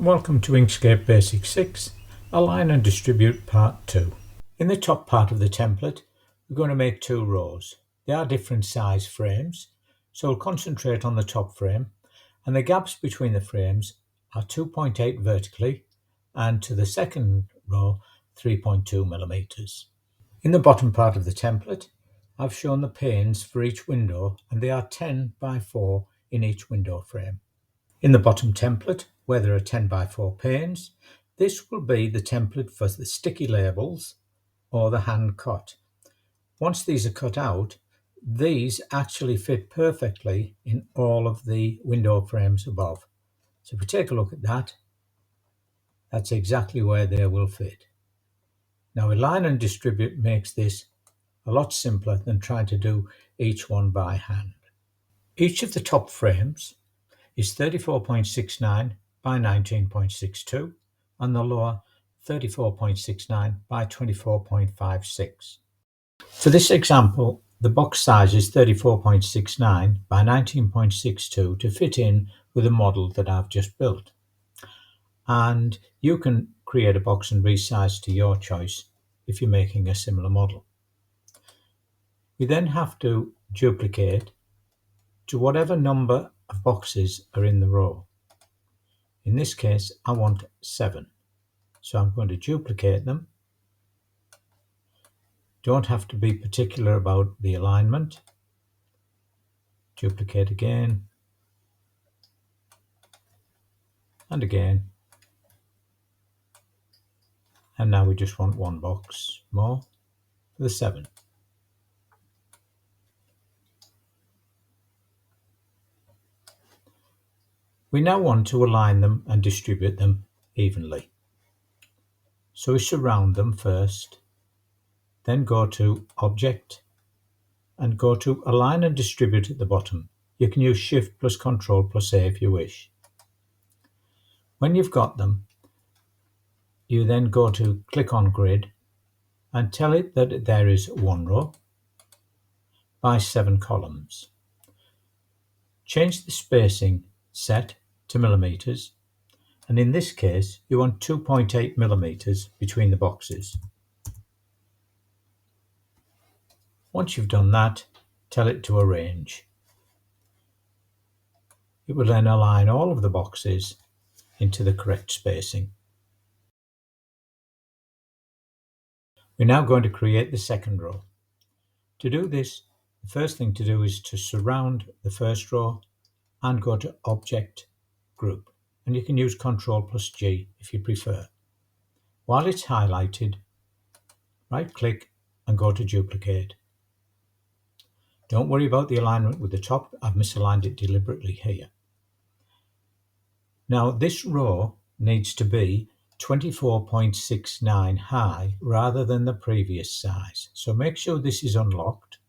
Welcome to Inkscape Basic 6, Align and Distribute Part 2. In the top part of the template, we're going to make two rows. They are different size frames, so we'll concentrate on the top frame, and the gaps between the frames are 2.8 vertically, and to the second row, 3.2 millimeters. In the bottom part of the template, I've shown the panes for each window, and they are 10 by 4 in each window frame. In the bottom template, where there are 10 by 4 panes, this will be the template for the sticky labels or the hand cut. Once these are cut out, these actually fit perfectly in all of the window frames above. So if we take a look at that, that's exactly where they will fit. Now, Align and Distribute makes this a lot simpler than trying to do each one by hand. Each of the top frames is 34.69 by 19.62 and the lower 34.69 by 24.56. For this example, the box size is 34.69 by 19.62 to fit in with the model that I've just built. And you can create a box and resize to your choice if you're making a similar model. We then have to duplicate to whatever number of boxes are in the row. In this case, I want 7. So I'm going to duplicate them. Don't have to be particular about the alignment. Duplicate again. And again. And now we just want one box more for the 7. We now want to align them and distribute them evenly. So we surround them first, then go to Object and go to Align and Distribute at the bottom. You can use Shift plus Control plus A if you wish. When you've got them, you then go to click on Grid and tell it that there is one row by 7 columns. Change the spacing set to millimeters, and in this case you want 2.8 millimeters between the boxes. Once you've done that, tell it to arrange. It will then align all of the boxes into the correct spacing. We're now going to create the second row. To do this, the first thing to do is to surround the first row and go to Object, Group, and you can use Ctrl plus G if you prefer. While it's highlighted, right click and go to Duplicate. Don't worry about the alignment with the top, I've misaligned it deliberately here. Now this row needs to be 24.69 high rather than the previous size. So make sure this is unlocked.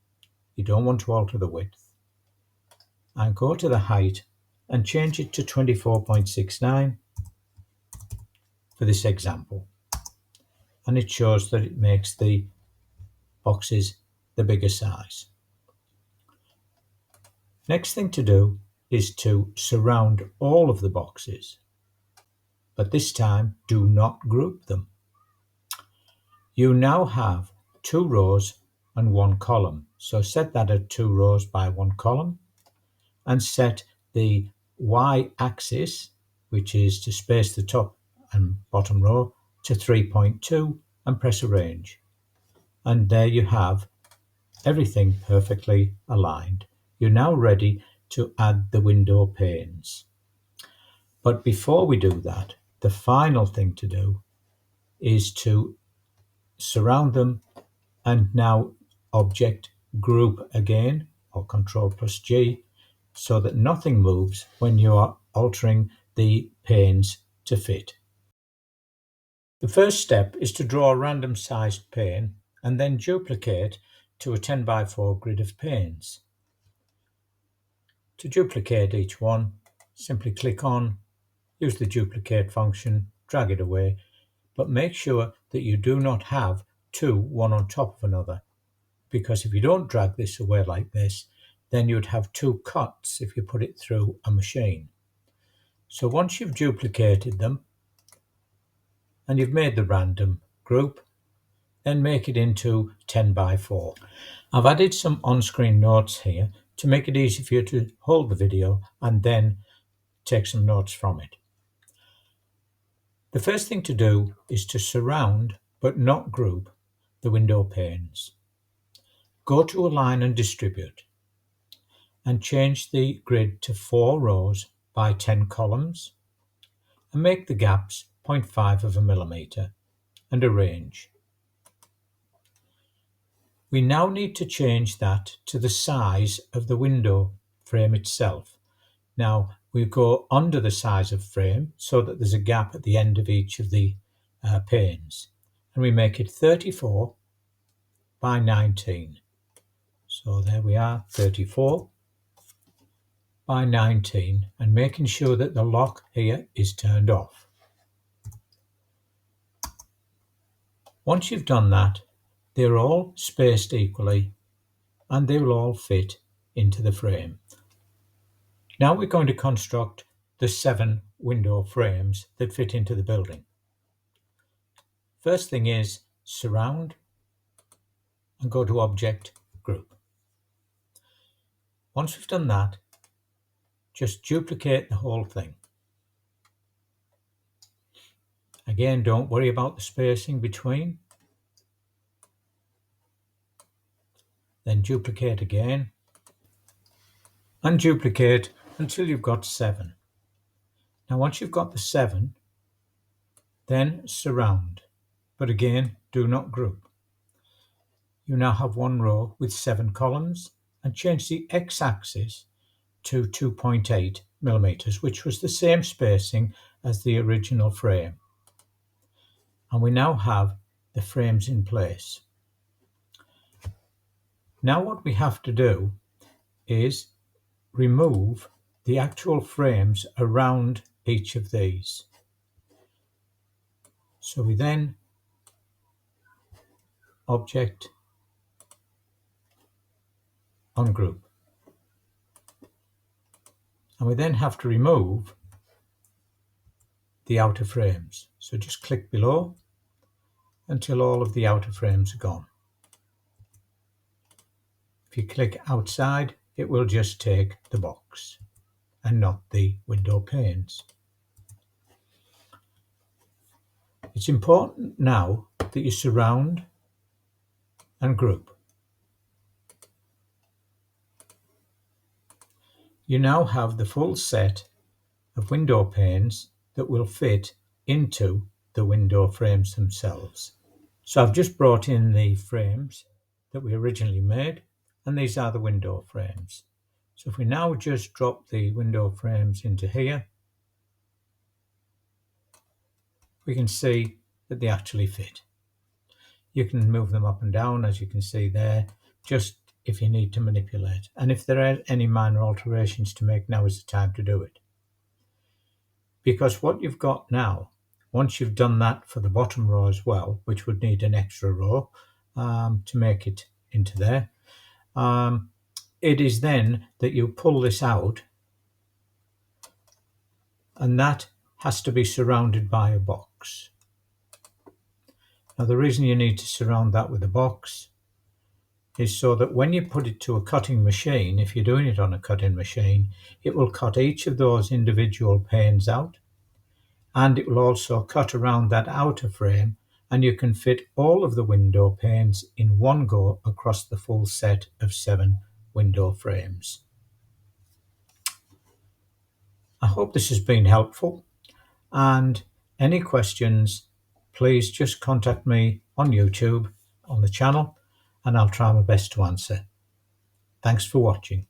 You don't want to alter the width. And go to the height and change it to 24.69 for this example. And it shows that it makes the boxes the bigger size. Next thing to do is to surround all of the boxes, but this time do not group them. You now have 2 rows and 1 column, so set that at 2 rows by 1 column and set the y-axis, which is to space the top and bottom row, to 3.2 and press arrange. And there you have everything perfectly aligned. You're now ready to add the window panes. But before we do that, the final thing to do is to surround them and now Object, Group again, or Ctrl plus G, so that nothing moves when you are altering the panes to fit. The first step is to draw a random sized pane and then duplicate to a 10 by 4 grid of panes. To duplicate each one, simply click on, use the duplicate function, drag it away, but make sure that you do not have 2 one on top of another, because if you don't drag this away like this, then you'd have 2 cuts if you put it through a machine. So once you've duplicated them and you've made the random group, then make it into 10 by 4. I've added some on-screen notes here to make it easy for you to hold the video and then take some notes from it. The first thing to do is to surround but not group the window panes. Go to Align and Distribute and change the grid to 4 rows by 10 columns and make the gaps 0.5 of a millimetre and arrange. We now need to change that to the size of the window frame itself. Now we go under the size of frame so that there's a gap at the end of each of the panes, and we make it 34 by 19. So there we are, 34 by 19, and making sure that the lock here is turned off. Once you've done that, they're all spaced equally and they will all fit into the frame. Now we're going to construct the 7 window frames that fit into the building. First thing is surround and go to Object, Group. Once we've done that, just duplicate the whole thing. Again, don't worry about the spacing between. Then duplicate again and duplicate until you've got 7. Now once you've got the 7, then surround, but again do not group. You now have one row with 7 columns, and change the x-axis to 2.8 millimeters, which was the same spacing as the original frame. And we now have the frames in place. Now what we have to do is remove the actual frames around each of these. So we then Object, Ungroup. And we then have to remove the outer frames. So just click below until all of the outer frames are gone. If you click outside, it will just take the box and not the window panes. It's important now that you surround and group. You now have the full set of window panes that will fit into the window frames themselves. So I've just brought in the frames that we originally made, and these are the window frames. So if we now just drop the window frames into here, we can see that they actually fit. You can move them up and down, as you can see there, just if you need to manipulate. And if there are any minor alterations to make, now is the time to do it. Because what you've got now, once you've done that for the bottom row as well, which would need an extra row to make it into there, it is then that you pull this out, and that has to be surrounded by a box. Now the reason you need to surround that with a box is so that when you put it to a cutting machine, if you're doing it on a cutting machine, it will cut each of those individual panes out, and it will also cut around that outer frame, and you can fit all of the window panes in one go across the full set of 7 window frames. I hope this has been helpful, and any questions, please just contact me on YouTube on the channel, and I'll try my best to answer. Thanks for watching.